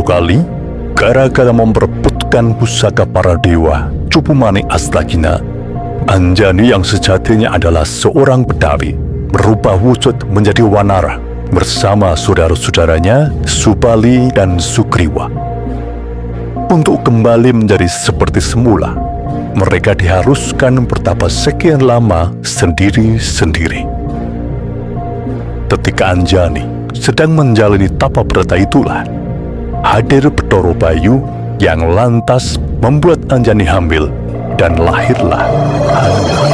Suatu kali, gara-gara memperebutkan pusaka para dewa Cupumane Astagina, Anjani yang sejatinya adalah seorang Bedawi berubah wujud menjadi Wanara bersama saudara-saudaranya Subali dan Sugriwa. Untuk kembali menjadi seperti semula, mereka diharuskan bertapa sekian lama sendiri-sendiri. Ketika Anjani sedang menjalani tapa berata itulah hadir Bathara Bayu yang lantas membuat Anjani hamil dan lahirlah Hanuman.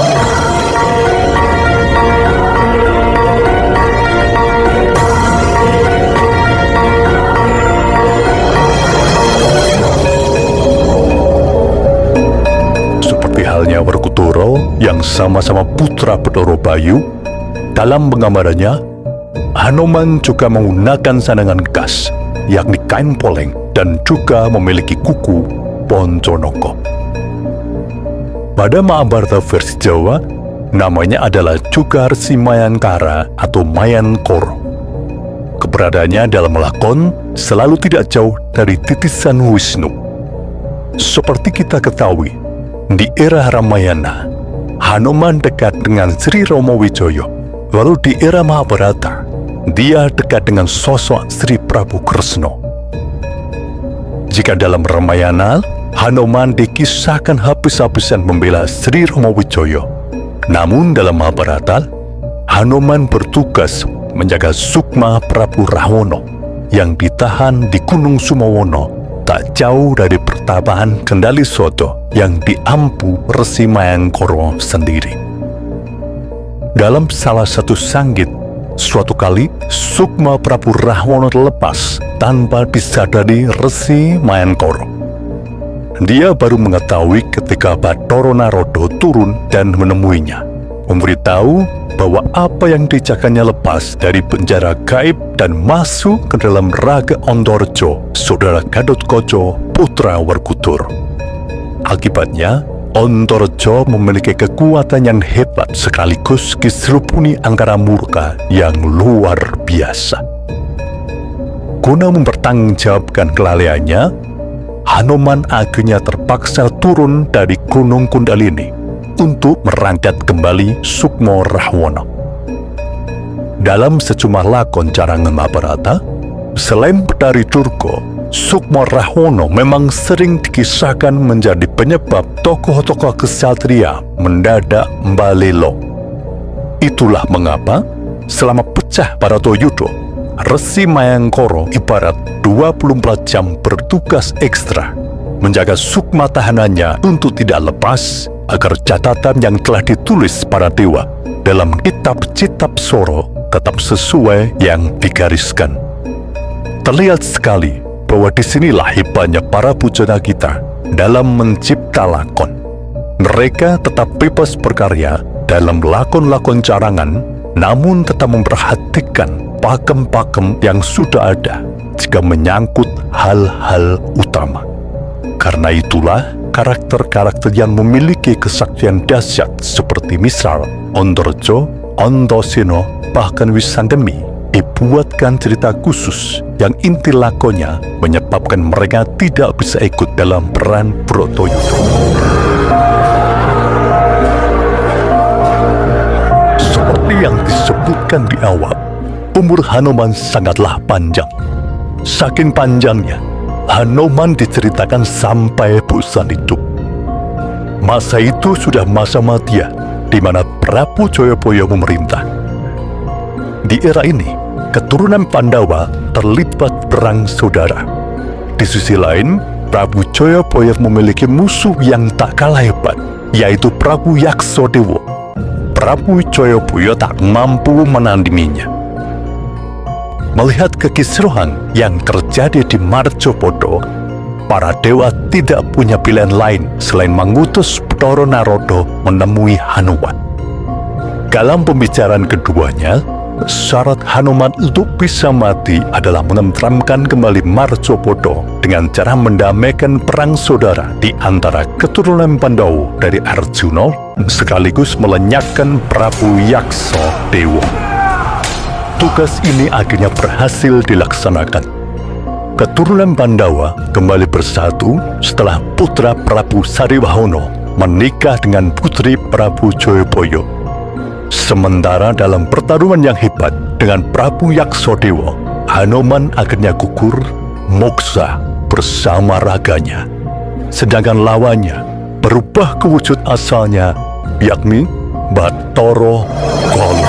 Seperti halnya Werkudara yang sama-sama putra Bathara Bayu, dalam penggambarannya Hanuman juga menggunakan sandangan khas, yakni kain poleng, dan juga memiliki kuku Ponconoko. Pada Mahabharata versi Jawa, namanya adalah juga Resi Mayankara atau Mayankoro. Keberadaannya dalam lakon selalu tidak jauh dari titisan Wisnu. Seperti kita ketahui, di era Ramayana, Hanuman dekat dengan Sri Romowijoyo, lalu di era Mahabharata, dia dekat dengan sosok Sri Prabu Kresna. Jika dalam Ramayana, Hanuman dikisahkan habis-habisan membela Sri Romowijoyo, namun dalam Mahabharata, Hanuman bertugas menjaga Sukma Prabu Rahwana yang ditahan di Gunung Sumawana, tak jauh dari pertapan Kendali Sodo yang diampu Resi Mayankara sendiri. Dalam salah satu sanggit, suatu kali Sukma Prabu Rahwana lepas tanpa disadari Resi Mayankara. Dia baru mengetahui ketika Bathara Narada turun dan menemuinya, memberitahu bahwa apa yang dijaganya lepas dari penjara gaib dan masuk ke dalam raga Antareja, saudara Gatotkaca putra Werkudara. Akibatnya, Antareja memiliki kekuatan yang hebat sekaligus diserupuni angkara murka yang luar biasa. Guna mempertanggungjawabkan kelalaiannya, Hanuman akhirnya terpaksa turun dari Gunung Kundalini untuk merangkat kembali Sukma Rahwana. Dalam sejumlah lakon carangan Mahabharata, selain Betari Durga, Sukma Rahwana memang sering dikisahkan menjadi penyebab tokoh-tokoh kesatria mendadak mbalelo. Itulah mengapa selama pecah Bharatayuddha, Resi Mayankara ibarat 24 jam bertugas ekstra menjaga Sukma tahanannya untuk tidak lepas agar catatan yang telah ditulis para dewa dalam kitab Citab Soro tetap sesuai yang digariskan. Terlihat sekali bahwa disinilah hebatnya para pujana kita dalam mencipta lakon. Mereka tetap bebas berkarya dalam lakon-lakon carangan, namun tetap memperhatikan pakem-pakem yang sudah ada jika menyangkut hal-hal utama. Karena itulah karakter-karakter yang memiliki kesaktian dahsyat seperti misal Antareja, Antasena, bahkan Wisangkemi dibuatkan cerita khusus yang inti lakonnya menyebabkan mereka tidak bisa ikut dalam peran Bratayuda. Seperti yang disebutkan di awal, umur Hanuman sangatlah panjang. Saking panjangnya, Hanuman diceritakan sampai bosan hidup. Masa itu sudah masa matia, di mana Prabu Jayabaya memerintah. Di era ini, keturunan Pandawa terlibat perang saudara. Di sisi lain, Prabu Jayabaya memiliki musuh yang tak kalah hebat, yaitu Prabu Yaksadewa. Prabu Jayabaya tak mampu menandinginya. Melihat kekisruhan yang terjadi di Marcapada, para dewa tidak punya pilihan lain selain mengutus Bathara Narada menemui Hanuman. Dalam pembicaraan keduanya, syarat Hanuman untuk bisa mati adalah menenteramkan kembali Marcapada dengan cara mendamaikan perang saudara di antara keturunan Pandawa dari Arjuna sekaligus melenyapkan Prabu Yaksadewa. Tugas ini akhirnya berhasil dilaksanakan. keturunan Pandawa kembali bersatu setelah putra Prabu Sariwahono menikah dengan putri Prabu Joyoboyo. Sementara dalam pertarungan yang hebat dengan Prabu Yaksodewa, Hanoman akhirnya gugur moksa bersama raganya. Sedangkan lawannya berubah ke wujud asalnya, yakni Bathara Kala.